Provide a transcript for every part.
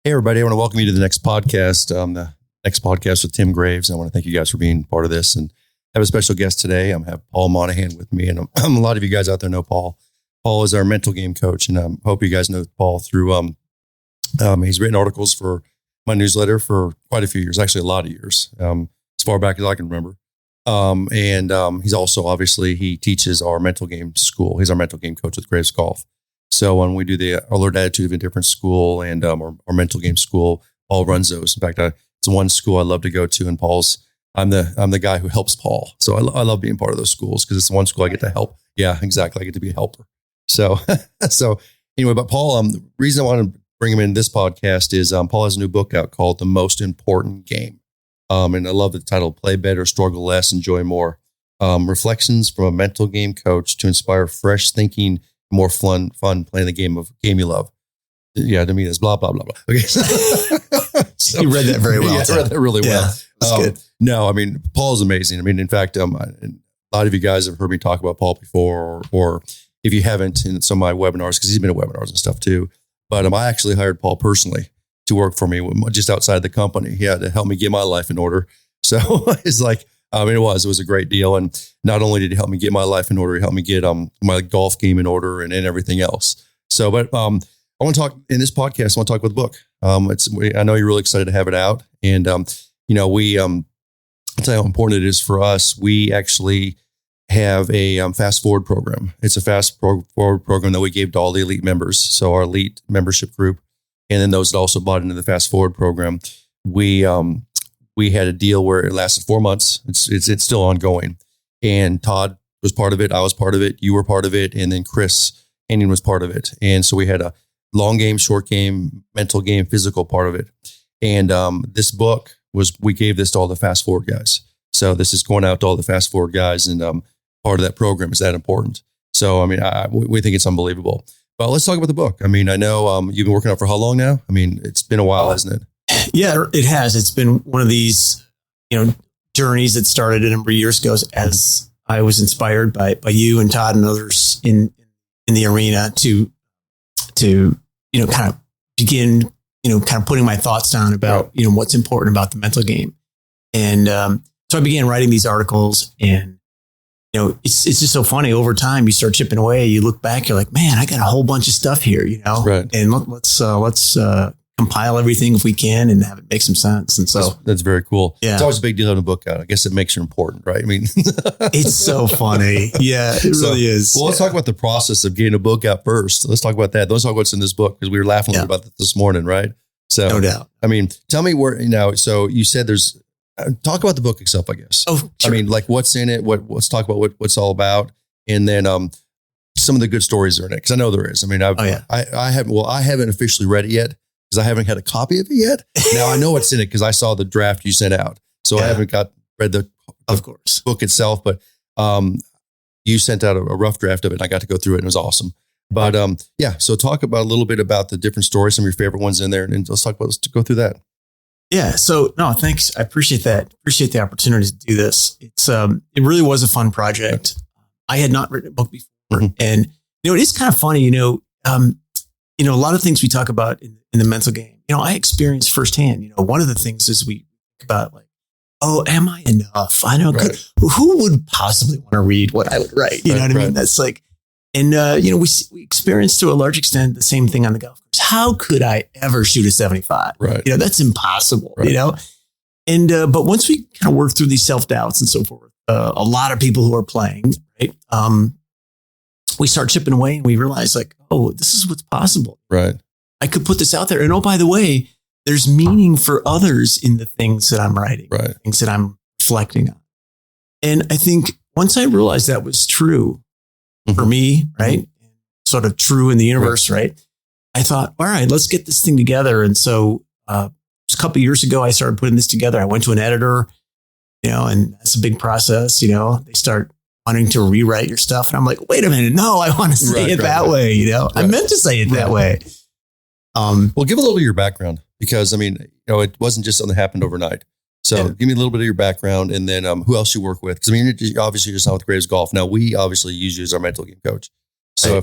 Hey, everybody. I want to welcome you to the next podcast, the next podcast with Tim Graves. I want to thank you guys for being part of this and have a special guest today. I have Paul Monahan with me, and a lot of you guys out there know Paul. Paul is our mental game coach, and I hope you guys know Paul through, he's written articles for my newsletter for quite a few years, actually a lot of years, as far back as I can remember. He's also, obviously, he teaches our mental game school. He's our mental game coach with Graves Golf. So when we do the Alert Attitude of Indifference School and our mental game school, Paul runs those. In fact, it's one school I love to go to, and I'm the guy who helps Paul. So I love being part of those schools because it's the one school I get to help. Yeah, exactly. I get to be a helper. So anyway, but Paul, the reason I want to bring him in this podcast is Paul has a new book out called The Most Important Game. And I love the title, Play Better, Struggle Less, Enjoy More. Reflections from a mental game coach to inspire fresh thinking, more fun playing the game you love. Yeah, to me, that's blah, blah, blah, blah. Okay. So, you read that very well. Yeah, I read that really well. That's good. No, I mean, Paul's amazing. I mean, in fact, a lot of you guys have heard me talk about Paul before, or if you haven't in some of my webinars, because he's been at webinars and stuff too. But I actually hired Paul personally to work for me just outside the company. He had to help me get my life in order. So it's like, it was a great deal. And not only did he help me get my life in order, he helped me get my golf game in order and everything else. So, but I want to talk in this podcast. I want to talk about the book. I know you're really excited to have it out. And, I'll tell you how important it is for us. We actually have a fast forward program. It's a fast forward program that we gave to all the elite members. So our elite membership group, and then those that also bought into the fast forward program, we had a deal where it lasted 4 months. It's still ongoing. And Todd was part of it. I was part of it. You were part of it. And then Chris Henning was part of it. And so we had a long game, short game, mental game, physical part of it. And this book we gave this to all the fast forward guys. So this is going out to all the fast forward guys. And part of that program is that important. So, I mean, we think it's unbelievable. But let's talk about the book. I mean, I know you've been working on it for how long now? I mean, it's been a while, hasn't it? Yeah, it has. It's been one of these, journeys that started a number of years ago as I was inspired by you and Todd and others in the arena to kind of begin, kind of putting my thoughts down about, what's important about the mental game. And so I began writing these articles, and, it's just so funny. Over time, you start chipping away, you look back, you're like, man, I got a whole bunch of stuff here, Right. And let's compile everything if we can and have it make some sense. And so that's very cool. Yeah. It's always a big deal having a book out. I guess it makes you important, right? I mean, it's so funny. Yeah, it really is. Well, let's talk about the process of getting a book out first. Let's talk about that. Let's talk about what's in this book, because we were laughing about that this morning, right? So, no doubt. I mean, tell me where, so you said talk about the book itself, I guess. Oh, sure. I mean, like what's in it, let's talk about what it's all about. And then, some of the good stories are in it. Cause I know there is. I mean, I haven't officially read it yet, because I haven't had a copy of it yet. Now I know what's in it because I saw the draft you sent out. So I haven't read the book itself, but you sent out a rough draft of it, and I got to go through it, and it was awesome. But so talk about a little bit about the different stories, some of your favorite ones in there, and let's go through that. Yeah. So no, thanks. I appreciate that. Appreciate the opportunity to do this. It's it really was a fun project. I had not written a book before, and it is kind of funny. A lot of things we talk about in the mental game, I experienced firsthand. One of the things is we talk about like, oh, am I enough? I know who would possibly want to read what I would write? You know what I mean? That's like, and we experienced to a large extent the same thing on the golf course. How could I ever shoot a 75? Right. That's impossible. Right. And but once we kind of work through these self-doubts and so forth, a lot of people who are playing, right? We start chipping away, and we realize like, oh, this is what's possible. Right. I could put this out there. And oh, by the way, there's meaning for others in the things that I'm writing, right? Things that I'm reflecting on. And I think once I realized that was true for me, right? Sort of true in the universe, right? I thought, all right, let's get this thing together. And so a couple of years ago, I started putting this together. I went to an editor, and that's a big process. They start wanting to rewrite your stuff. And I'm like, wait a minute. No, I want to say it that way. I meant to say it that way. Well, give a little bit of your background, because it wasn't just something that happened overnight. So give me a little bit of your background, and then who else you work with. Because obviously you're just not with Graves Golf. Now we obviously use you as our mental game coach. So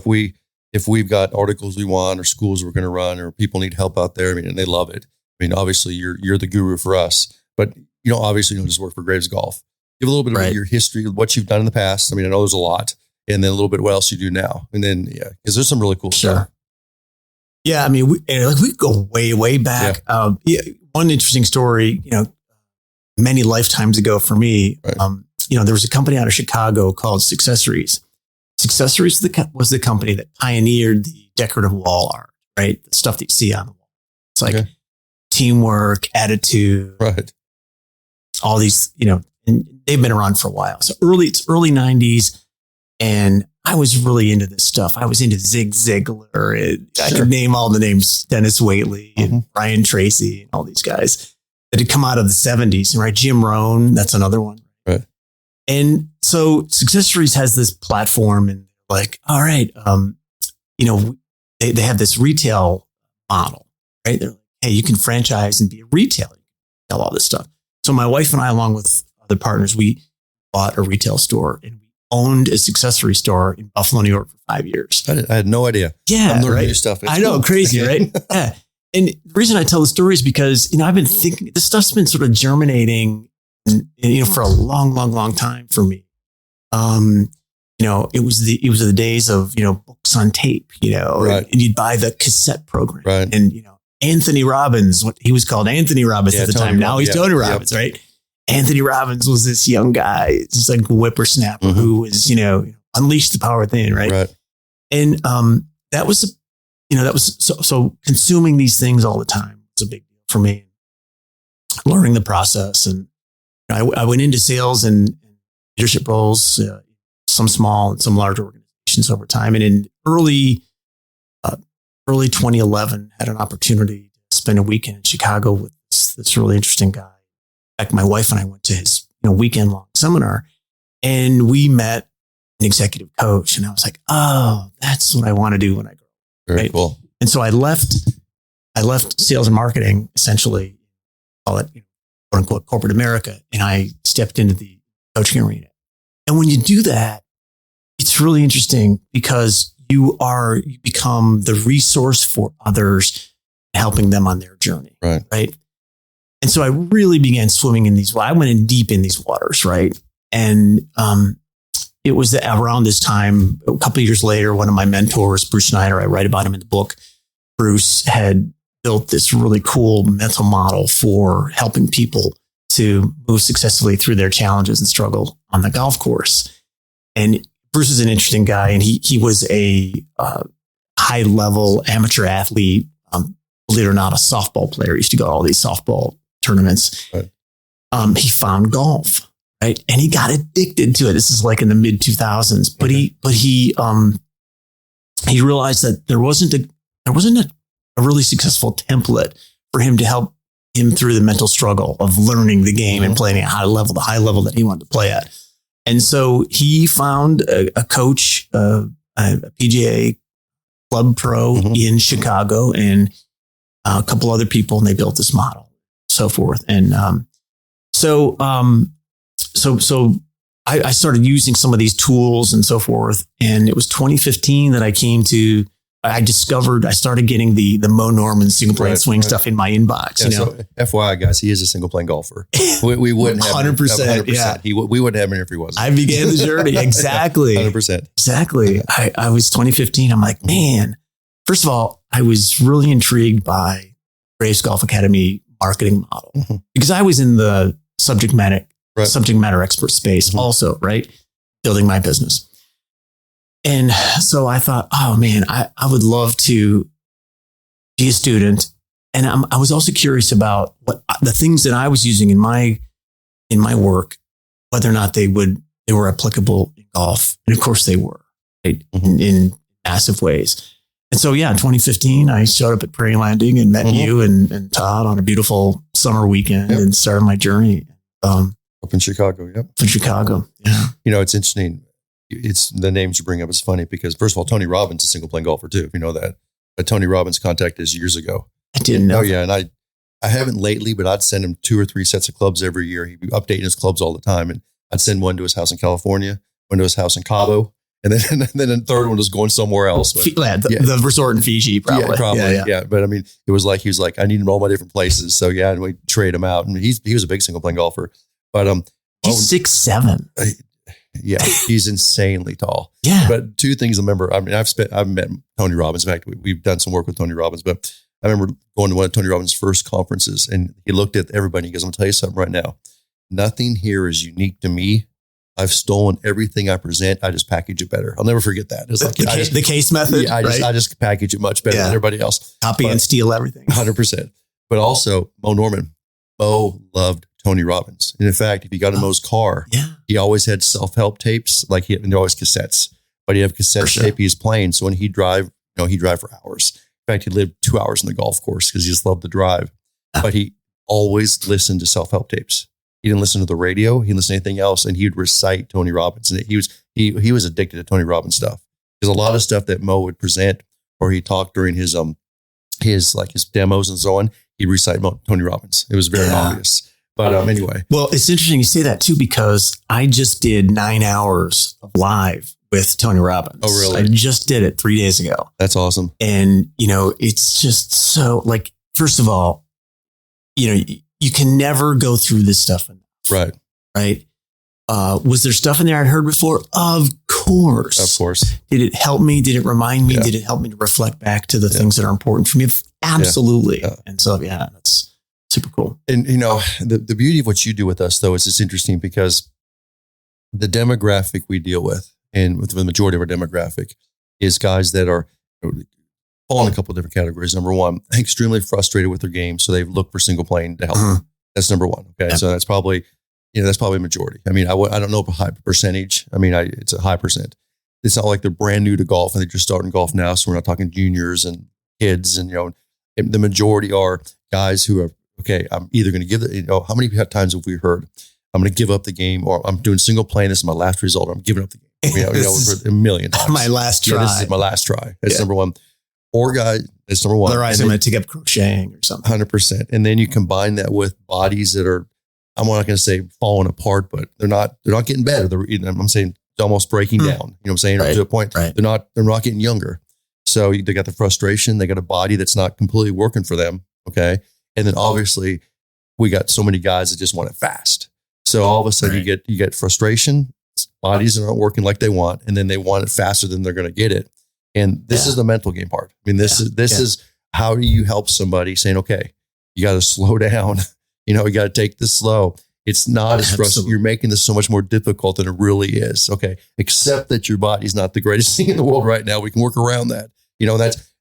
if if we've got articles we want or schools we're going to run or people need help out there, I mean, and they love it. I mean, obviously you're the guru for us, but obviously you don't just work for Graves Golf. Give a little bit of your history, what you've done in the past. I mean, I know there's a lot, and then a little bit what else you do now. And then, because there's some really cool stuff. Yeah. I mean, we go way, way back. One interesting story, many lifetimes ago for me, there was a company out of Chicago called Successories. Successories was the company that pioneered the decorative wall art, right? The stuff that you see on the wall. It's like teamwork, attitude, all these, and they've been around for a while. So it's early 90s. And I was really into this stuff. I was into Zig Ziglar. I could name all the names, Dennis Waitley and Brian Tracy and all these guys that had come out of the 70s, right? Jim Rohn, that's another one. Right. And so Successories has this platform and like, all right, they have this retail model, right? They're like, hey, you can franchise and be a retailer, sell all this stuff. So my wife and I, along with other partners, we bought a retail store and we owned a Successory store in Buffalo, New York for 5 years. I had no idea. Yeah. I'm learning new stuff. I know, crazy, right? Yeah. And the reason I tell the story is because, I've been thinking this stuff's been sort of germinating, for a long, long, long time for me. It was the days of, books on tape, and you'd buy the cassette program. Right. And, Anthony Robbins, what he was called Anthony Robbins at the time. Now he's Tony Robbins, right? Anthony Robbins was this young guy, just like a whippersnapper who was, unleashed the power within, right? And that was so consuming these things all the time was a big deal for me. Learning the process, and I went into sales and leadership roles, some small and some large organizations over time. And in early 2011, had an opportunity to spend a weekend in Chicago with this really interesting guy. In fact, my wife and I went to his weekend long seminar, and we met an executive coach. And I was like, oh, that's what I want to do when I grow up. Very cool. And so I left sales and marketing, essentially, call it, quote unquote, corporate America. And I stepped into the coaching arena. And when you do that, it's really interesting because you become the resource for others, helping them on their journey. Right. And so I really began swimming in these. I went in deep in these waters. Right. And, it was around this time, a couple of years later, one of my mentors, Bruce Schneider, I write about him in the book. Bruce had built this really cool mental model for helping people to move successfully through their challenges and struggle on the golf course. And Bruce is an interesting guy, and he was a high level amateur athlete, believe it or not, a softball player. He used to go to all these softball tournaments. Right. He found golf. Right. And he got addicted to it. This is like in the mid 2000s, but he realized that there wasn't a really successful template for him to help him through the mental struggle of learning the game and playing at the high level that he wanted to play at. And so he found a coach, a PGA club pro in Chicago, and a couple other people, and they built this model, so forth. And, So I started using some of these tools and so forth. And it was 2015 that I started getting the Mo Norman single plane swing stuff in my inbox. Yeah, so FYI, guys, he is a single plane golfer. We wouldn't have 100%. Yeah. We wouldn't have him if he wasn't. I began the journey. Exactly. 100%. Exactly. I was 2015. I'm like, man, first of all, I was really intrigued by Graves Golf Academy marketing model because I was in the subject matter expert space also, right? Building my business. And so I thought, oh man, I would love to be a student. And I was also curious about what the things that I was using in my work, whether or not they were applicable in golf. And of course they were, right? In massive ways. And so, in 2015, I showed up at Prairie Landing and met you and Todd on a beautiful summer weekend and started my journey. Up in Chicago, In Chicago, yeah. It's interesting. It's the names you bring up is funny because, first of all, Tony Robbins is a single plane golfer too, if you know that. But Tony Robbins contacted us years ago. I didn't know. Oh, yeah. And I haven't lately, but I'd send him 2 or 3 sets of clubs every year. He'd be updating his clubs all the time. And I'd send one to his house in California, one to his house in Cabo. And then the third one was going somewhere else. But, the resort in Fiji, probably. Yeah, probably. Yeah. But I mean, it was like, he was like, I need to know all my different places. So yeah, and we trade him out. And he was a big single playing golfer. But he's 6'7". Yeah, he's insanely tall. Yeah. But two things I remember. I mean, I've met Tony Robbins. In fact, we've done some work with Tony Robbins. But I remember going to one of Tony Robbins' first conferences, and he looked at everybody. He goes, "I'm gonna tell you something right now. Nothing here is unique to me. I've stolen everything I present. I just package it better. I'll never forget that. It's like the case method. Yeah, I just package it much better than everybody else. Copy and steal everything. 100%. But also Mo Norman. Mo loved Tony Robbins. And in fact, if you got in Mo's car, he always had self-help tapes. Like and they're always cassettes, but he'd have cassette tape he's playing. So when he'd drive, he'd drive for hours. In fact, he lived 2 hours in the golf course because he just loved the drive. But he always listened to self-help tapes. He didn't listen to the radio. He didn't listen to anything else. And he would recite Tony Robbins. And he was addicted to Tony Robbins stuff. Because a lot of stuff that Mo would present or he talked during his demos and so on, he'd recite Tony Robbins. It was very obvious. But anyway. Well, it's interesting you say that too, because I just did 9 hours of live with Tony Robbins. Oh, really? I just did it 3 days ago. That's awesome. And, it's just so like, first of all, you can never go through this stuff enough. Right. Right. Was there stuff in there I'd heard before? Of course. Of course. Did it help me? Did it remind me? Did it help me to reflect back to the things that are important for me? Absolutely. Yeah. And so, that's super cool. And, the beauty of what you do with us, though, is it's interesting because the demographic we deal with, and with the majority of our demographic, is guys that are fall in a couple of different categories. Number one, extremely frustrated with their game. So they've looked for single playing to help them. That's number one. Okay. So that's probably, that's probably a majority. I mean, I don't know a high percentage. I mean, it's a high percent. It's not like they're brand new to golf and they're just starting golf now. So we're not talking juniors and kids and, the majority are guys who are, okay, I'm either going to give it, how many times have we heard, I'm going to give up the game, or I'm doing single playing. This is my last result. Or I'm giving up the game. For a million times. My last try. This is my last try. That's number one. Or guy, that's number one. Otherwise, I'm going to take up crocheting or something. 100%. And then you combine that with bodies that are, I'm not going to say falling apart, but they're not getting better. I'm saying almost breaking down. You know what I'm saying? Right. To a point, they're not getting younger. So they got the frustration. They got a body that's not completely working for them. Okay. And then obviously we got so many guys that just want it fast. So all of a sudden you get frustration. Bodies are not working like they want, and then they want it faster than they're going to get it. And this is the mental game part. I mean, this is how do you help somebody saying, okay, you got to slow down. You got to take this slow. It's not as frustrating. You're making this so much more difficult than it really is. Okay. Accept that your body's not the greatest thing in the world right now. We can work around that.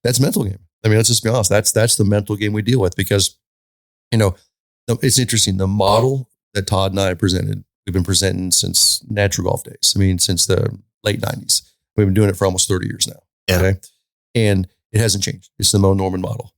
That's mental game. I mean, let's just be honest. That's the mental game we deal with because, it's interesting. The model that Todd and I presented, we've been presenting since natural golf days. I mean, since the late 90s. We've been doing it for almost 30 years now. Yeah. Okay. And it hasn't changed. It's the Mo Norman model.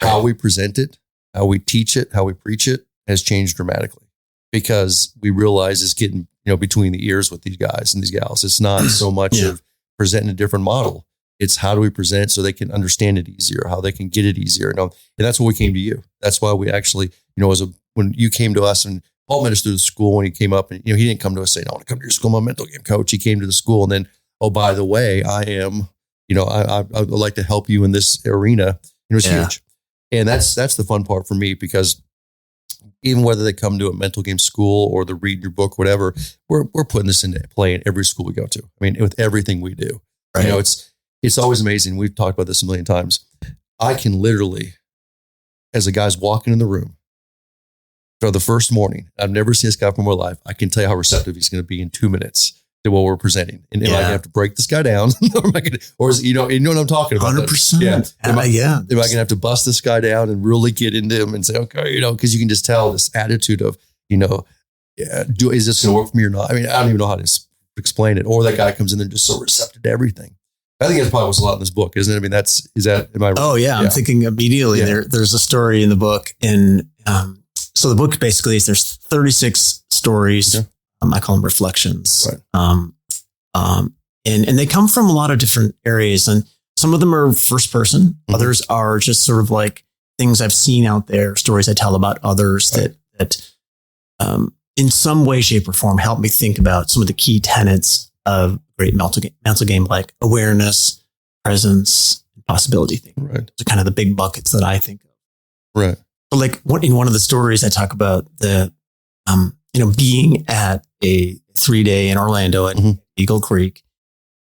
How we present it, how we teach it, how we preach it has changed dramatically because we realize it's getting, between the ears with these guys and these gals. It's not so much of presenting a different model. It's how do we present it so they can understand it easier, how they can get it easier. And that's why we came to you. That's why we actually, when you came to us and Paul met us through the school when he came up and, he didn't come to us saying, I want to come to your school, I'm a mental game coach. He came to the school and then, oh, by the way, I am, I would like to help you in this arena. It was huge. And that's the fun part for me because even whether they come to a mental game school or they're reading your book, whatever, we're putting this into play in every school we go to. I mean, with everything we do, right. It's always amazing. We've talked about this a million times. I can literally, as a guy's walking in the room for the first morning, I've never seen this guy from my life. I can tell you how receptive he's going to be in 2 minutes to what we're presenting. And am I going to have to break this guy down? Or is, you know what I'm talking about? 100%. Yeah. Am I yeah. going to have to bust this guy down and really get into him and say, okay, because you can just tell this attitude of, is this going to work for me or not? I mean, I don't even know how to explain it. Or that guy comes in there just so receptive to everything. I think that's probably what's a lot in this book, isn't it? I mean, am I right? Oh yeah. I'm thinking immediately there's a story in the book. And so the book basically is there's 36 stories. Okay. I call them reflections. Right. And they come from a lot of different areas, and some of them are first person. Mm-hmm. Others are just sort of like things I've seen out there, stories I tell about others that in some way, shape or form help me think about some of the key tenets of great mental game like awareness, presence, and possibility thinking. Right. Those are kind of the big buckets that I think of. Right. But like in one of the stories, I talk about the, being at a 3-day in Orlando at Eagle Creek.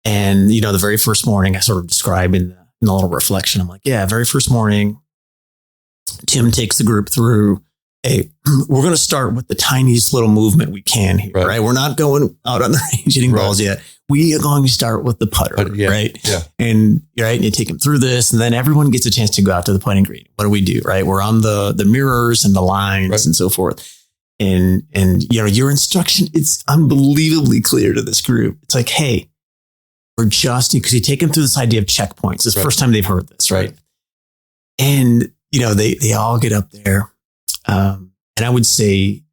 And, the very first morning I sort of describe in the little reflection, I'm like, yeah, very first morning, Tim takes the group through we're going to start with the tiniest little movement we can here, right? We're not going out on the range hitting balls yet. We are going to start with the putter, right? Yeah. And you take them through this, and then everyone gets a chance to go out to the putting green. What do we do, right? We're on the mirrors and the lines and so forth. And your instruction, it's unbelievably clear to this group. It's like, hey, we're just, because you take them through this idea of checkpoints. It's the first time they've heard this, right? And, they all get up there. And I would say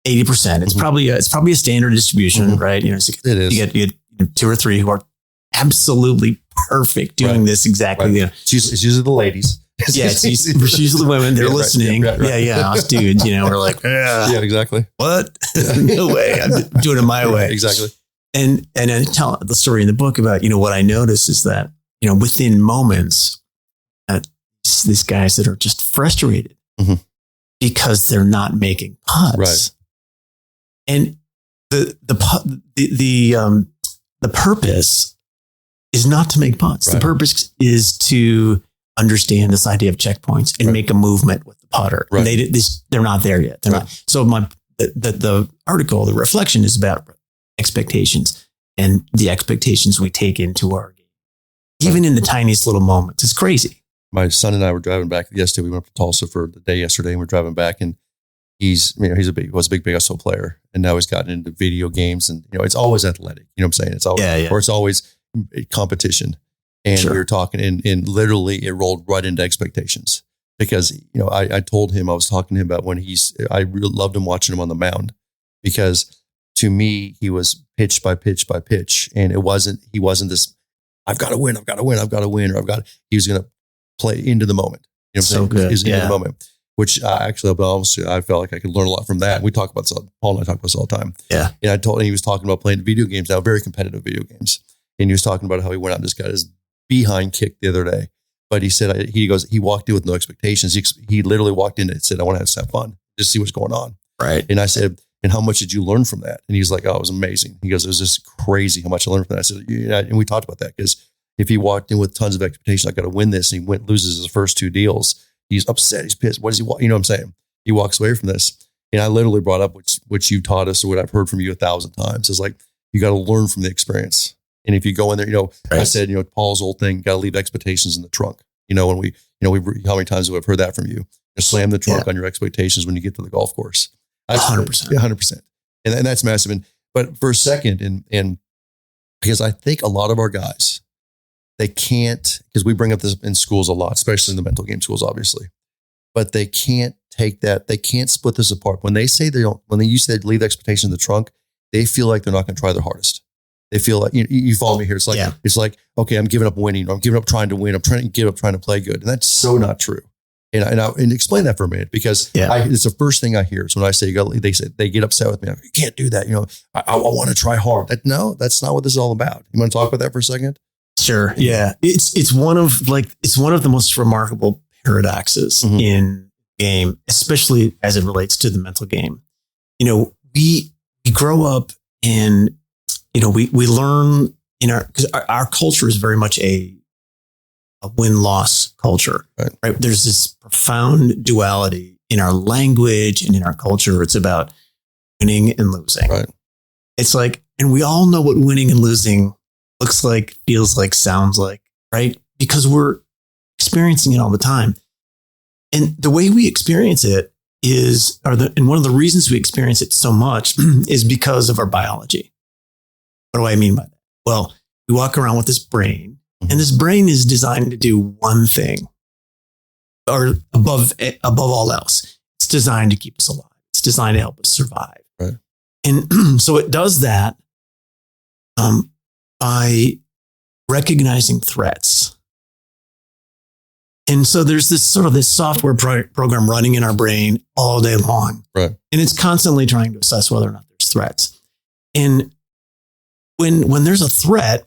80%. It's probably a standard distribution, right? It is. You get 2 or 3 who are absolutely perfect doing this exactly. It's usually the ladies. It's usually the women. They're listening. Us dudes, we're like, yeah, exactly. What? No way. I'm doing it my way. Exactly. And I tell the story in the book about, what I noticed is that, within moments, these guys that are just frustrated because they're not making putts. Right. And the purpose is not to make putts. Right. The purpose is to understand this idea of checkpoints and make a movement with the putter. Right. They're not there yet. They're not. So the article, the reflection is about expectations and the expectations we take into our game, even in the tiniest little moments. It's crazy. My son and I were driving back yesterday. We went up to Tulsa for the day yesterday, and we're driving back. And was a big basketball player, and now he's gotten into video games. And it's always athletic. You know what I'm saying? It's always or it's always competition. And we were talking, and literally it rolled right into expectations because I told him, I was talking to him about when I really loved him watching him on the mound because to me he was pitch by pitch by pitch, and he wasn't this I've got to win, or he was going to play into the moment. So good. Into the moment, which actually, I felt like I could learn a lot from that. We talk about this, Paul and I talk about this all the time. Yeah. And I told him, he was talking about playing video games now, very competitive video games. And he was talking about how he went out and just got his behind kicked the other day. But he said, he walked in with no expectations. He literally walked in and said, I want to have fun, just see what's going on. Right. And I said, and how much did you learn from that? And he's like, oh, it was amazing. He goes, it was just crazy how much I learned from that. I said, and we talked about that because if he walked in with tons of expectations, I got to win this, and he loses his first 2 deals, he's upset, he's pissed. What does he want? You know what I'm saying? He walks away from this. And I literally brought up which you taught us or what I've heard from you 1,000 times is like, you got to learn from the experience. And if you go in there, I said, Paul's old thing, got to leave expectations in the trunk. When we how many times have I heard that from you? Slam the trunk on your expectations when you get to the golf course. 100%. 100%. And that's massive. But for a second, and because I think a lot of our guys, they can't, because we bring up this in schools a lot, especially in the mental game schools, obviously, but they can't take that. They can't split this apart. When they say when you said leave expectations in the trunk, they feel like they're not going to try their hardest. They feel like, you follow me here. It's like, okay, I'm giving up winning, or I'm giving up trying to win. I'm trying to give up trying to play good. And that's so not true. And explain that for a minute, because it's the first thing I hear. So when I say they get upset with me. Like, you can't do that. I want to try hard. No, that's not what this is all about. You want to talk about that for a second? Sure. Yeah. It's one of the most remarkable paradoxes in game, especially as it relates to the mental game. We grow up and, we learn because our culture is very much a win-loss culture, right? There's this profound duality in our language and in our culture. It's about winning and losing. Right. It's like, and we all know what winning and losing looks like, feels like, sounds like, right? Because we're experiencing it all the time. And the way we experience it and one of the reasons we experience it so much is because of our biology. What do I mean by that? Well, we walk around with this brain, and this brain is designed to do one thing, or above all else. It's designed to keep us alive. It's designed to help us survive. Right. And so it does that by recognizing threats. And so there's this software program running in our brain all day long. Right. And it's constantly trying to assess whether or not there's threats. And when there's a threat,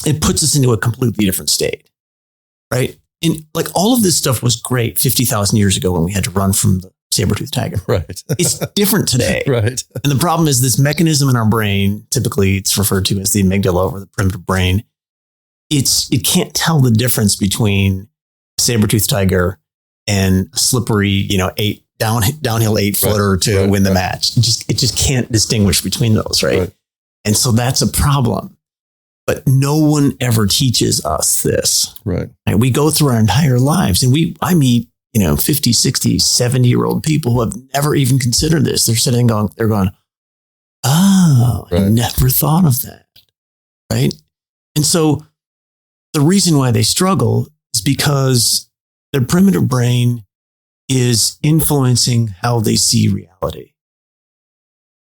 it puts us into a completely different state, right? And like all of this stuff was great 50,000 years ago when we had to run from the saber-toothed tiger. Right. It's different today. Right. And the problem is this mechanism in our brain, typically it's referred to as the amygdala or the primitive brain. It can't tell the difference between a saber-toothed tiger and a slippery, downhill 8-footer to win the match. It just can't distinguish between those, right? And so that's a problem. But no one ever teaches us this. Right. We go through our entire lives and I meet, 50, 60, 70-year-old people who have never even considered this. They're sitting going, oh, I never thought of that. Right. And so the reason why they struggle is because their primitive brain is influencing how they see reality.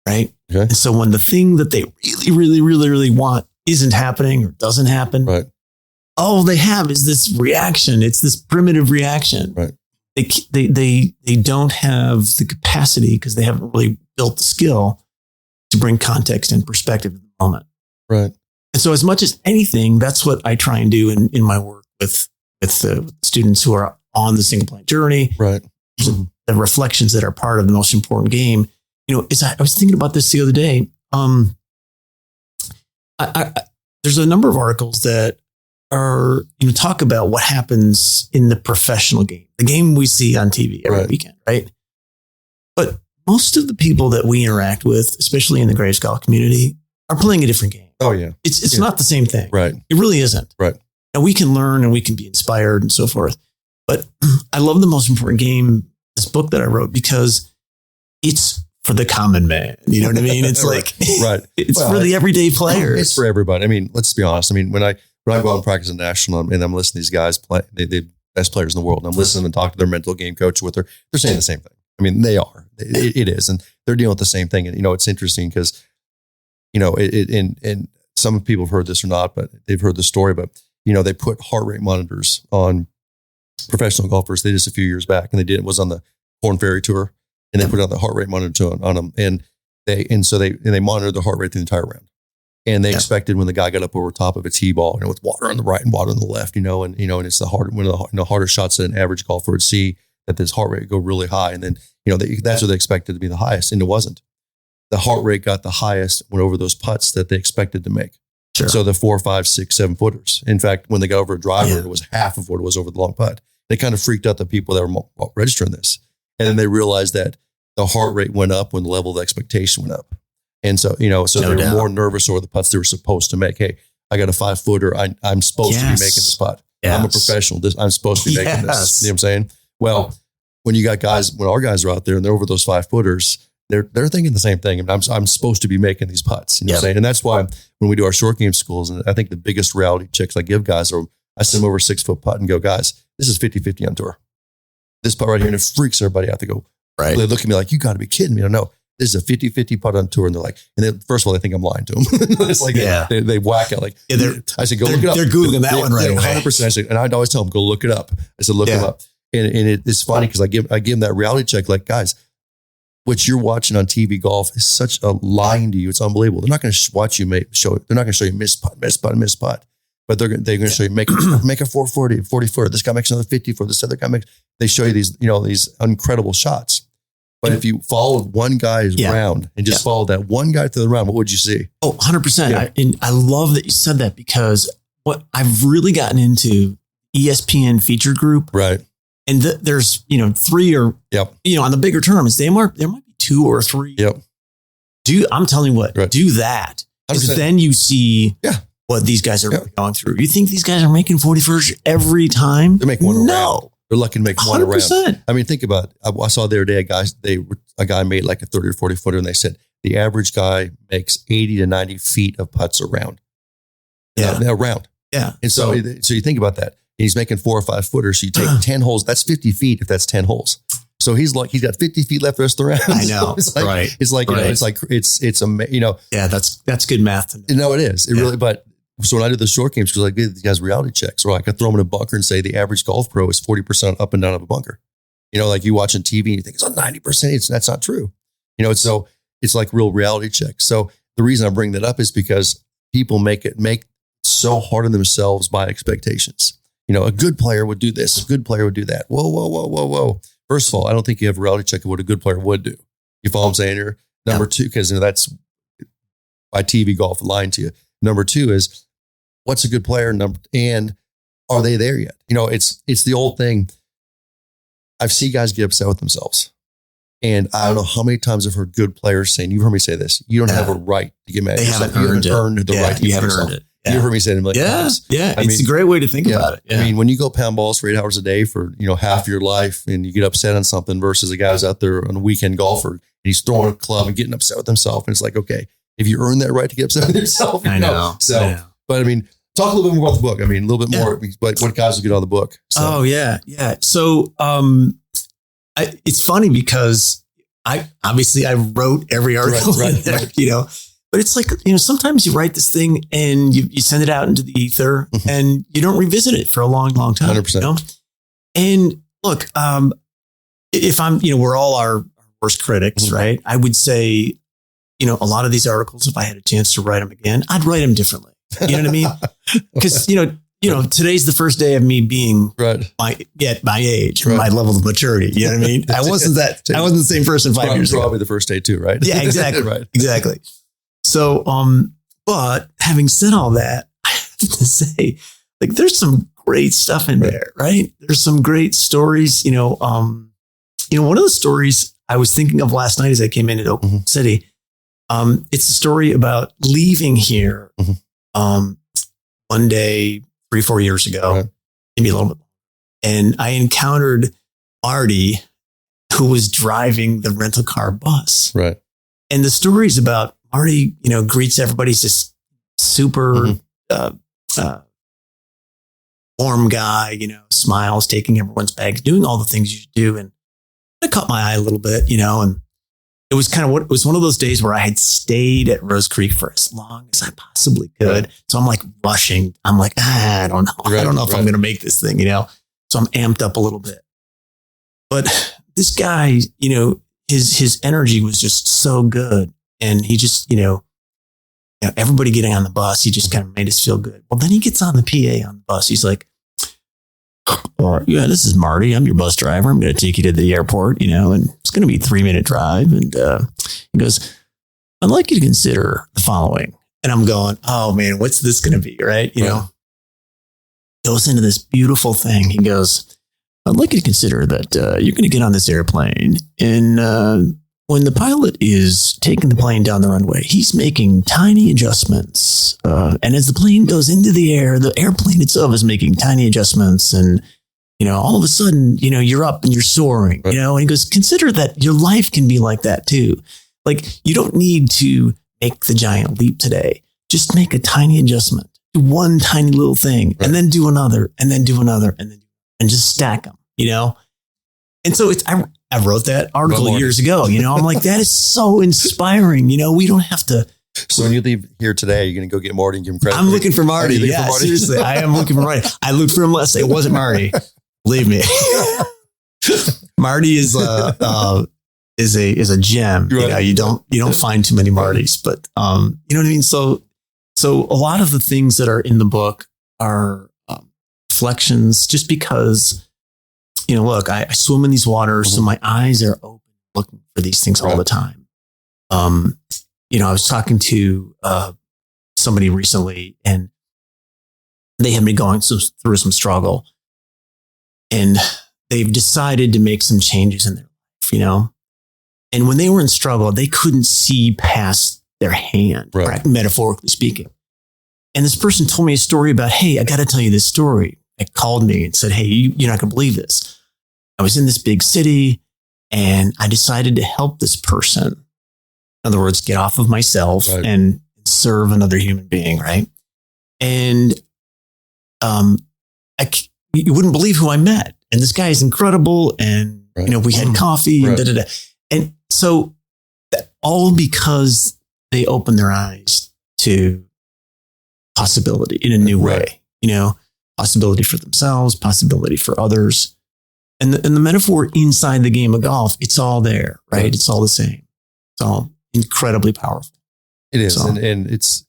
Right. Okay. And so when the thing that they really, really, really, really want isn't happening or doesn't happen, all they have is this reaction. It's this primitive reaction. Right. They don't have the capacity because they haven't really built the skill to bring context and perspective in the moment. Right. And so as much as anything, that's what I try and do in my work with the students who are on the single player journey. Right. The reflections that are part of the most important game. I was thinking about this the other day. There's a number of articles that are, talk about what happens in the professional game, the game we see on TV every weekend, right? But most of the people that we interact with, especially in the Grave Skull community, are playing a different game. Oh yeah. It's not the same thing. Right. It really isn't. Right. And we can learn and we can be inspired and so forth. But I love the most important game, this book that I wrote, because it's for the common man. You know what I mean? It's like, it's for the everyday players. It's for everybody. I mean, let's be honest. I mean, when I go out and practice in national and I'm listening to these guys play, they're best players in the world. And I'm listening and talking to their mental game coach they're saying the same thing. I mean, they are, it is. And they're dealing with the same thing. And, it's interesting because, and some people have heard this or not, but they've heard the story, but, they put heart rate monitors on professional golfers. They just a few years back and it was on the Corn Ferry Tour. And they put on the heart rate monitor on them, and they monitored the heart rate the entire round. And they expected when the guy got up over top of a tee ball, with water on the right and water on the left, and it's one of the hardest shots that an average golfer would see, that this heart rate would go really high, and then that's what they expected to be the highest, and it wasn't. The heart rate got the highest went over those putts that they expected to make. Sure. So the 4, 5, 6, 7 footers. In fact, when they got over a driver, it was half of what it was over the long putt. They kind of freaked out the people that were registering this. And then they realized that the heart rate went up when the level of expectation went up. And so, they were more nervous over the putts they were supposed to make. Hey, I got a 5-footer. I'm supposed to be making this putt. Yes. I'm a professional. I'm supposed to be making this. You know what I'm saying? Well, when you got guys, when our guys are out there and they're over those 5-footers, they're thinking the same thing. I mean, I'm supposed to be making these putts. You know what I'm saying? And that's why when we do our short game schools, and I think the biggest reality checks I give guys are, I send them over a 6-foot putt and go, guys, this is 50-50 on tour. This putt right here, and it freaks everybody out. They go, they look at me like, you got to be kidding me. I know this is a 50-50 putt on tour. And they're like, first of all, they think I'm lying to them. It's like, they whack out like, I said, go look it up. They're Googling that one right away. 100%. I said, and I'd always tell them, go look it up. I said, look them up. And it's funny because I give them that reality check. Like, guys, what you're watching on TV golf is such a lying to you. It's unbelievable. They're not going to watch you they're not going to show you miss putt. But they're going to show you make a 440 footer. This guy makes another 50 for this other guy makes. They show you these incredible shots. But if you followed one guy's round and just followed that one guy to the round, what would you see? Oh, 100%. I love that you said that, because what I've really gotten into ESPN feature group. Right. And there's, 3 or, on the bigger tournaments, there might be 2 or 3. Yep. I'm telling you what, do that. Because then you see what these guys are going through. You think these guys are making 41st every time? They're making one around. They're lucky to make one 100%. around. I mean, think about it. I saw the other day a guy made like a 30 or 40 footer, and they said the average guy makes 80 to 90 feet of putts around. Around. Yeah. And so you think about that. He's making 4 or 5 footers. So you take 10 holes. That's 50 feet if that's 10 holes. So he's got 50 feet left the rest of the round. I know. So it's like, Yeah, that's good math. It is. It really, but so when I do the short games, because I give these guys reality checks, or I could throw them in a bunker and say the average golf pro is 40% up and down of a bunker. Like you watch on TV and you think it's on 90%. That's not true. So it's like real reality checks. So the reason I bring that up is because people make so hard on themselves by expectations. A good player would do this. A good player would do that. Whoa. First of all, I don't think you have a reality check of what a good player would do. You follow what I'm saying here? Number two, because that's by TV golf lying to you. Number two is, what's a good player? And are they there yet? It's the old thing. I've seen guys get upset with themselves. And I don't know how many times I've heard good players saying, you've heard me say this, you don't have a right to get mad at yourself. You haven't earned the right to get mad at yourself. Yeah. You've heard me say it a million times. Yeah, it's a great way to think about it. Yeah. I mean, when you go pound balls for 8 hours a day for, half your life and you get upset on something versus a guy who's out there on a weekend golfer and he's throwing a club and getting upset with himself. And it's like, okay, if you earn that right to get upset with yourself, I know. So, but I mean, talk a little bit more about the book. I mean, a little bit more, but what guys will get on the book. So. Oh yeah. So, it's funny because I wrote every article in there, but it's like, sometimes you write this thing and you send it out into the ether and you don't revisit it for a long, long time. 100%. And look, if I'm, we're all our worst critics, right? I would say, a lot of these articles, if I had a chance to write them again, I'd write them differently. You know what I mean? Because, today's the first day of me being my age, my level of maturity. You know what I mean? I wasn't the same person 5 years ago. Probably the first day too, right? Yeah, exactly. Right. Exactly. So, but having said all that, I have to say, like, there's some great stuff in there, right? There's some great stories. One of the stories I was thinking of last night as I came into Oklahoma City, it's a story about leaving here one day 3-4 years ago, maybe a little bit. And I encountered Marty, who was driving the rental car bus. Right. And the story's about Marty, greets everybody. He's just super warm guy, smiles, taking everyone's bags, doing all the things you should do. And it caught my eye a little bit, and it was it was one of those days where I had stayed at Rose Creek for as long as I possibly could. Right. So I'm like rushing. I'm like, I don't know. I don't know if I'm going to make this thing, So I'm amped up a little bit. But this guy, his energy was just so good. And he just, everybody getting on the bus, he just kind of made us feel good. Well, then he gets on the PA on the bus. He's like, this is Marty. I'm your bus driver. I'm going to take you to the airport, and it's going to be a 3-minute drive. And he goes, I'd like you to consider the following. And I'm going, oh man, what's this going to be? Right. Goes into this beautiful thing. He goes, I'd like you to consider that you're going to get on this airplane and when the pilot is taking the plane down the runway, he's making tiny adjustments. And as the plane goes into the air, the airplane itself is making tiny adjustments. And, all of a sudden, you're up and you're soaring, and he goes, consider that your life can be like that too. Like, you don't need to make the giant leap today. Just make a tiny adjustment, do one tiny little thing, and then do another, and then do another, and just stack them, And so I wrote that article years ago, I'm like, that is so inspiring. We don't have to. So when you leave here today, you're going to go get Marty and give him credit. I'm looking for Marty. Yeah, Marty? Seriously. I am looking for Marty. I looked for him last night. It wasn't Marty. Believe me. Marty is a gem. Right. You don't find too many Martys, but you know what I mean? So a lot of the things that are in the book are reflections just because look, I swim in these waters, so my eyes are open looking for these things all the time. I was talking to somebody recently and they had been going through some struggle and they've decided to make some changes in their life, And when they were in struggle, they couldn't see past their hand, right? Metaphorically speaking. And this person told me a story about, hey, I got to tell you this story. They called me and said, hey, you're not going to believe this. I was in this big city and I decided to help this person. In other words, get off of myself and serve another human being. Right. And, you wouldn't believe who I met. And this guy is incredible. And, we had coffee and da-da-da. And so all because they opened their eyes to possibility in a new way, possibility for themselves, possibility for others. And the metaphor inside the game of golf, it's all there, right? It's all the same. It's all incredibly powerful. It is. So- And it's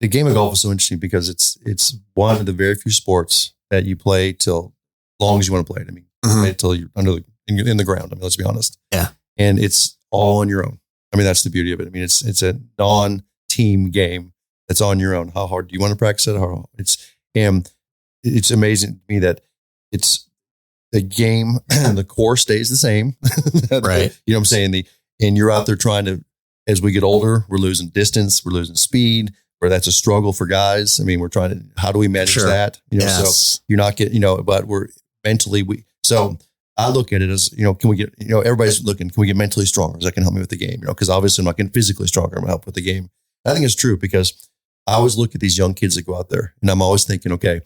the game of golf is so interesting because it's one of the very few sports that you play till long as you want to play it. I mean, play it till you're in the ground. I mean, let's be honest. Yeah. And it's all on your own. I mean, that's the beauty of it. I mean, it's a non-team game that's on your own. How hard do you want to practice it? And it's amazing to me that it's the game and the core stays the same. Right. You know what I'm saying? And you're out there trying to, as we get older, we're losing distance, we're losing speed, where that's a struggle for guys. I mean, we're trying to, how do we manage Sure. that? You know, Yes. so you're not getting, but we're mentally, so I look at it as, can we get, everybody's looking, can we get mentally stronger? That can help me with the game, because obviously I'm not getting physically stronger. I'm going to help with the game. I think it's true because I always look at these young kids that go out there and I'm always thinking, okay,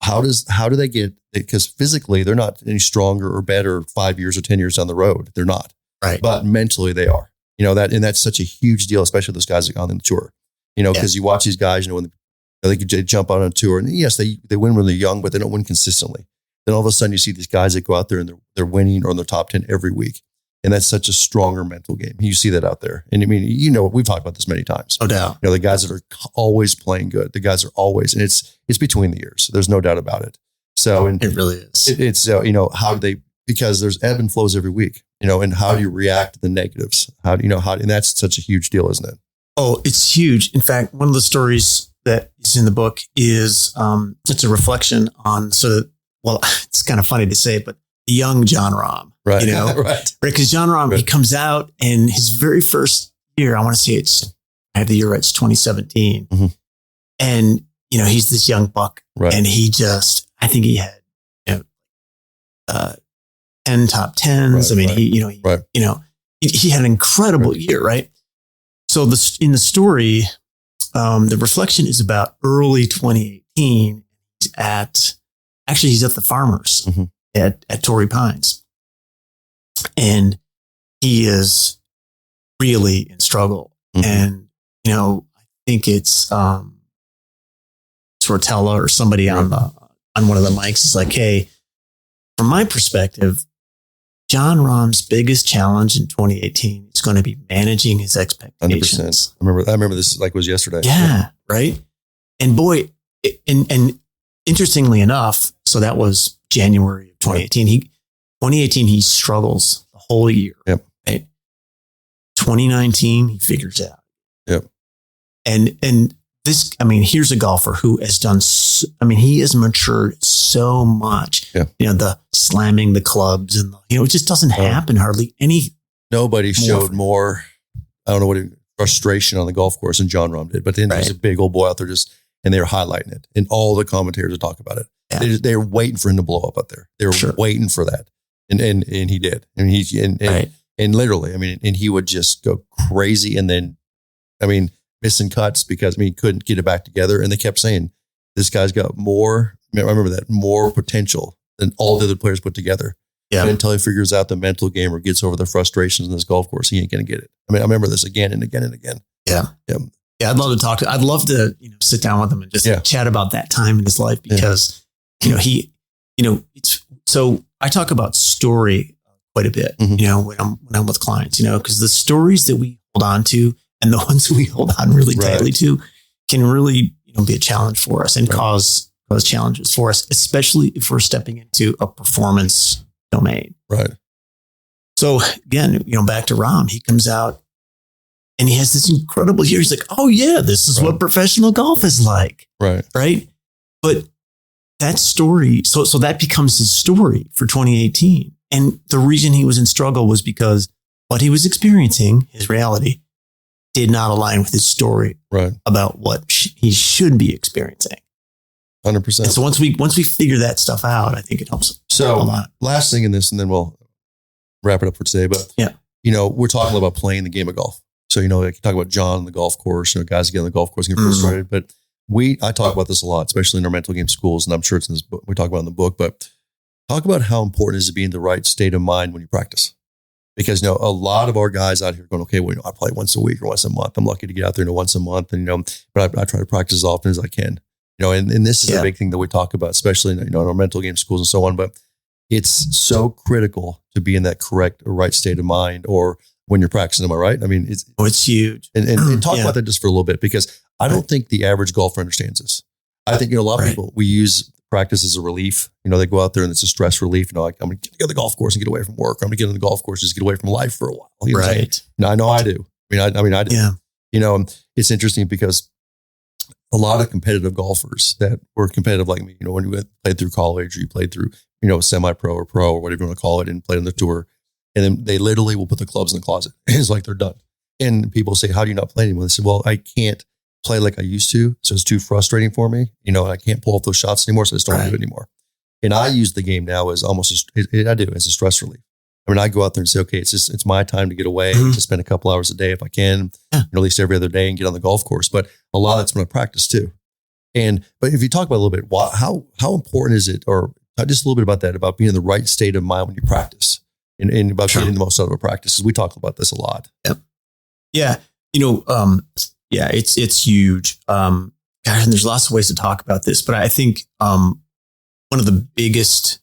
how do they get, because physically they're not any stronger or better 5 years or 10 years down the road. They're not. Right. But mentally they are, and that's such a huge deal, especially those guys that go on the tour, because you watch these guys, when they could jump out on a tour and yes, they win when they're young, but they don't win consistently. Then all of a sudden you see these guys that go out there and they're winning or in the top 10 every week. And that's such a stronger mental game. You see that out there. And I mean, we've talked about this many times. No doubt. The guys that are always playing good, the guys are always, and it's between the years. There's no doubt about it. So, and It really is. it's, how do they, because there's ebb and flows every week, and how do you react to the negatives? And that's such a huge deal, isn't it? Oh, it's huge. In fact, one of the stories that is in the book is it's a reflection on it's kind of funny to say it, but the young John Rahm, Right. right? Because John Rahm, he comes out and his very first year, I want to say I have the year right, it's 2017. Mm-hmm. And, he's this young buck Right. and I think he had, 10 top 10s. I mean, he had an incredible year, right? So in the story, the reflection is about early 2018. He's at the Farmers mm-hmm. at Torrey Pines. And he is really in struggle. Mm-hmm. And, I think it's Sortella or somebody on one of the mics is like, hey, from my perspective, John Rahm's biggest challenge in 2018 is going to be managing his expectations. 100%. I remember this like it was yesterday. Yeah. Right. And boy, and interestingly enough, so that was January of 2018. 2018, he struggles the whole year. Yep. Right. 2019, he figures it out. Yep. And this, here's a golfer who has done, he has matured so much. Yeah. The slamming the clubs and, it just doesn't happen hardly any. Nobody showed more, I don't know frustration on the golf course than John Rahm did. But then there's a big old boy out there and they were highlighting it. And all the commentators would talk about it. Yeah. They were waiting for him to blow up out there. They were waiting for that. And he did. And literally, and he would just go crazy. And then, missing cuts because he couldn't get it back together. And they kept saying, this guy's got more, I remember that, more potential than all the other players put together. Yeah. And until he figures out the mental game or gets over the frustrations in this golf course, he ain't going to get it. I remember this again and again and again. Yeah. Yeah. Yeah. I'd love to sit down with him and just chat about that time in his life because, so I talk about story quite a bit, mm-hmm. When I'm with clients, because the stories that we hold on to and the ones we hold on really tightly to can really, be a challenge for us and cause challenges for us, especially if we're stepping into a performance domain. Right. So again, back to Rahm, he comes out and he has this incredible year. He's like, oh yeah, this is what professional golf is like. Right. Right. But that story, so that becomes his story for 2018. And the reason he was in struggle was because what he was experiencing, his reality, did not align with his story about what he should be experiencing. 100%. And so once we figure that stuff out, I think it helps. So a lot. Last thing in this, and then we'll wrap it up for today. But we're talking about playing the game of golf. So like you talk about John on the golf course, guys get on the golf course and get frustrated. But I talk about this a lot, especially in our mental game schools, and I'm sure it's in this book. We talk about it in the book, but talk about how important it is to be in the right state of mind when you practice. Because, a lot of our guys out here are going, okay, well, I play once a week or once a month. I'm lucky to get out there once a month. And, but I try to practice as often as I can, and this is a big thing that we talk about, especially, in our mental game schools and so on. But it's so critical to be in that correct or right state of mind. Or when you're practicing. Am I right? I mean, it's huge. And talk about that just for a little bit, because I don't think the average golfer understands this. I think, a lot of people, we use practice as a relief. They go out there and it's a stress relief. Like, I'm going to get to the golf course and get away from work. I'm going to get on the golf course, just get away from life for a while. Right. I know I do. I do. Yeah. It's interesting because a lot of competitive golfers that were competitive like me, when you played through college or you played through, semi-pro or pro or whatever you want to call it, and played on the tour, and then they literally will put the clubs in the closet. It's like they're done. And people say, how do you not play anymore? They say, well, I can't play like I used to. So it's too frustrating for me. I can't pull off those shots anymore. So I just don't do it anymore. And I use the game now as almost, I do as a stress relief. I go out there and say, okay, it's my time to get away, to spend a couple hours a day if I can, at least every other day, and get on the golf course. But a lot of that's been a practice too. But if you talk about a little bit, how important is it, or talk just a little bit about that, about being in the right state of mind when you practice, and about getting the most out of a practice? Because we talk about this a lot. Yep. Yeah. It's huge. And there's lots of ways to talk about this, but I think one of the biggest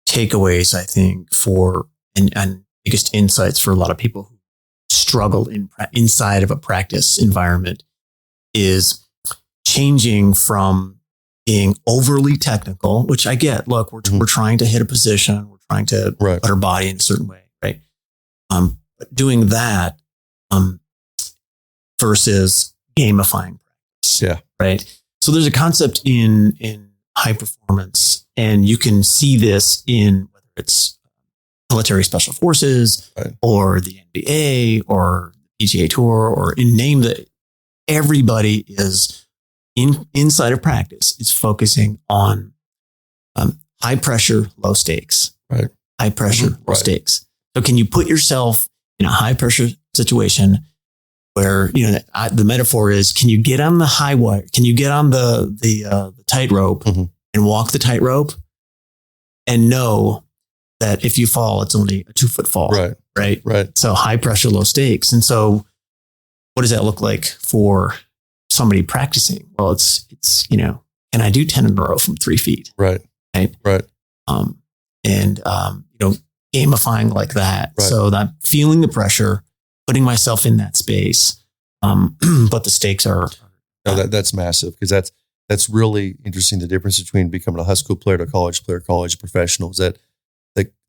takeaways, I think, for and biggest insights for a lot of people who struggle inside of a practice environment is changing from being overly technical, which I get. Look, we're trying to hit a position, we're trying to put our body in a certain way, right? But doing that versus gamifying practice. Yeah. Right. So there's a concept in high performance, and you can see this in whether it's military special forces or the NBA or PGA Tour, or name that. Everybody is inside of practice is focusing on high pressure, low stakes. Right. High pressure, low stakes. So can you put yourself in a high pressure situation where, the metaphor is, can you get on the high wire? Can you get on the tightrope and walk the tightrope and know that if you fall, it's only a 2-foot fall. Right. So high pressure, low stakes. And so what does that look like for somebody practicing? Well, it's can I do 10 in a row from 3 feet? Right. Gamifying like that. Right. So that feeling the pressure, putting myself in that space. But the stakes are. No, that's massive, because that's really interesting. The difference between becoming a high school player to a college player, college professional, is that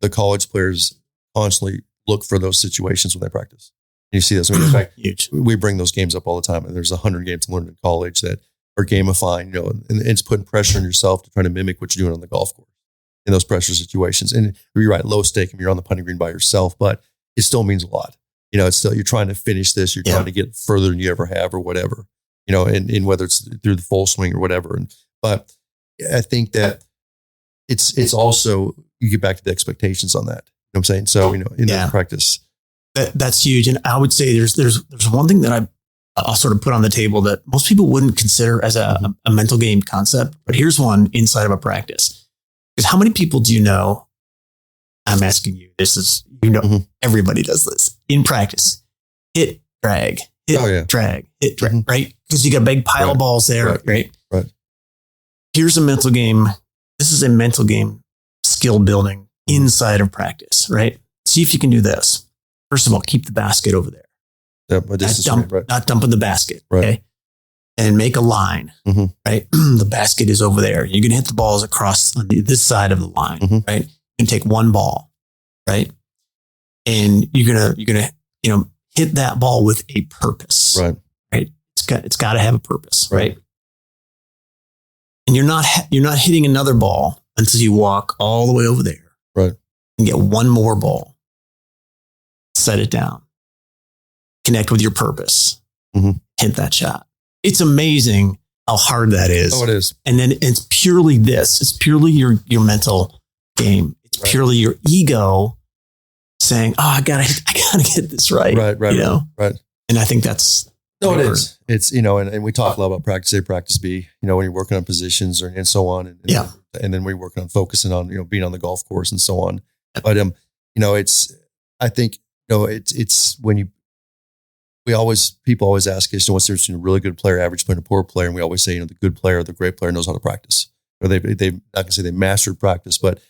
the college players constantly look for those situations when they practice. And you see this. In fact, huge. We bring those games up all the time. And there's 100 games learned in college that are gamifying, and it's putting pressure on yourself to try to mimic what you're doing on the golf course in those pressure situations. And you're right, low stake, you're on the putting green by yourself, but it still means a lot. It's still, you're trying to finish this, you're trying to get further than you ever have or whatever, and whether it's through the full swing or whatever. But I think that it's also, you get back to the expectations on that. You know what I'm saying? So, in that practice. That's huge. And I would say there's one thing that I'll sort of put on the table that most people wouldn't consider as a mental game concept, but here's one inside of a practice. Because how many people do you know? I'm asking you, this is, everybody does this in practice. Hit, drag, drag, hit, drag, right? Because you got a big pile of balls there, right? Here's a mental game. This is a mental game skill building inside of practice, right? See if you can do this. First of all, keep the basket over there. Not dumping the basket, okay? And make a line, right? The basket is over there. You're going to hit the balls across on this side of the line, right? You can take one ball, right? And you're gonna hit that ball with a purpose, right? It's got to have a purpose, right? And you're not hitting another ball until you walk all the way over there, right? And get one more ball, set it down, connect with your purpose, hit that shot. It's amazing how hard that is. Oh, it is. And then it's purely this. It's purely your mental game. It's purely your ego saying, "Oh, I gotta get this right." Right. And I think that's it is. It's and we talk a lot about practice A, practice B. When you're working on positions and so on, and then we're working on focusing on being on the golf course and so on. But it's, I think it's when you. People always ask us, what's the difference between a really good player, average player, and a poor player? And we always say, the good player, the great player knows how to practice. Or they not gonna say they mastered practice, but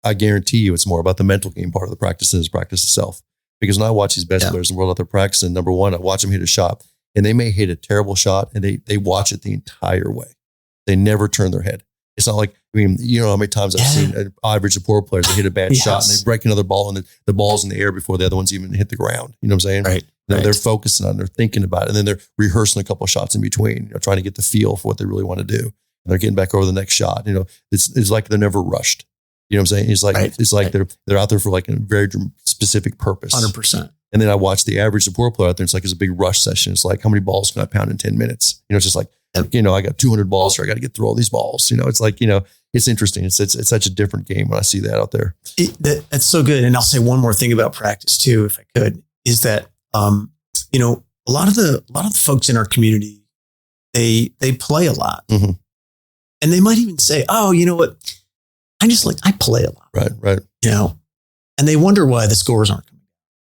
I guarantee you it's more about the mental game part of the practice than the practice itself. Because when I watch these best Yeah. players in the world out there practicing, number one, I watch them hit a shot, and they may hit a terrible shot, and they watch it the entire way. They never turn their head. It's not like, I mean, you know how many times I've seen an average of poor players that hit a bad shot and they break another ball and the ball's in the air before the other ones even hit the ground. You know what I'm saying? Right. They're focusing on it, they're thinking about it, and then they're rehearsing a couple of shots in between, you know, trying to get the feel for what they really want to do. And they're getting back over the next shot. You know, it's like they're never rushed. You know what I'm saying? It's like they're out there for like a very specific purpose. 100%. And then I watch the average support player out there. It's like it's a big rush session. It's like, how many balls can I pound in 10 minutes? You know, it's just like, you know, I got 200 balls here. I got to get through all these balls. You know, it's like, you know, it's interesting. It's such a different game when I see that out there. That's so good. And I'll say one more thing about practice too, if I could, is that, you know, a lot of the folks in our community, they play a lot, and they might even say, oh, you know what? I play a lot. Right. You know, and they wonder why the scores aren't coming.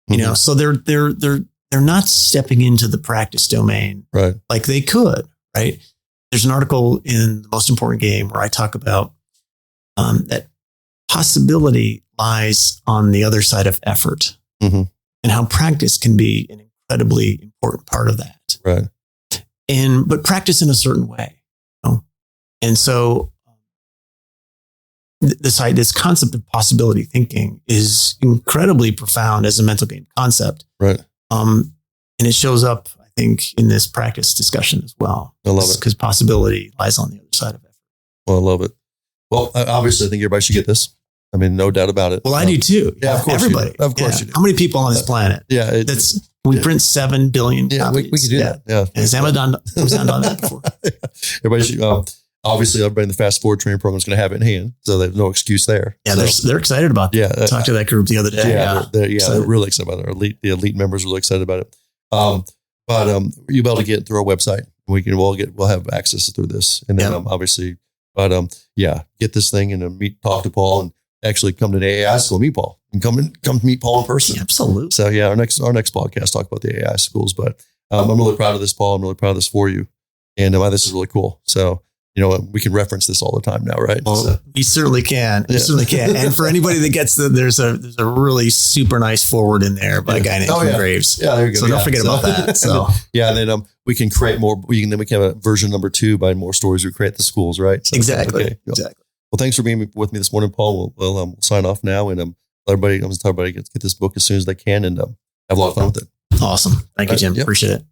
You know, so they're not stepping into the practice domain, right? Like they could, right? There's an article in The Most Important Game where I talk about that possibility lies on the other side of effort, and how practice can be an incredibly important part of that, right? But practice in a certain way, you know? And so this concept of possibility thinking is incredibly profound as a mental game concept. Right. And it shows up, I think, in this practice discussion as well. I love it. Because possibility lies on the other side of it. Well, I love it. Well, obviously, I think everybody should get this. I mean, no doubt about it. Well, I do too. Yeah, of course. Everybody. Of course you do. How many people on this planet? Yeah. We print 7 billion copies. We can do that. Yeah. Has Amazon done that before? Everybody should, obviously, everybody in the Fast Forward training program is going to have it in hand. So there's no excuse there. Yeah, they're excited about that. Yeah. I talked to that group the other day. They're really excited about it. The elite members are really excited about it. But you'll be able to get through our website. We'll have access through this. And then obviously, get this thing and talk to Paul and actually come to the AI school, meet Paul, and come meet Paul in person. Yeah, absolutely. So our next podcast talk about the AI schools. But I'm really proud of this, Paul. I'm really proud of this for you. And this is really cool. So, you know, we can reference this all the time now, right? Well, we certainly can. We certainly can. And for anybody that gets there's a really super nice forward in there by a guy named Tim Graves. Yeah, there you go. So don't forget about that. So and then we can create more. We can have a version number 2 by more stories we create at the schools, right? So, exactly. Okay, exactly. Well, thanks for being with me this morning, Paul. We'll sign off now, and I'm going to tell everybody get this book as soon as they can, and have a lot of fun with it. Awesome. Thank you, Jim. Appreciate it.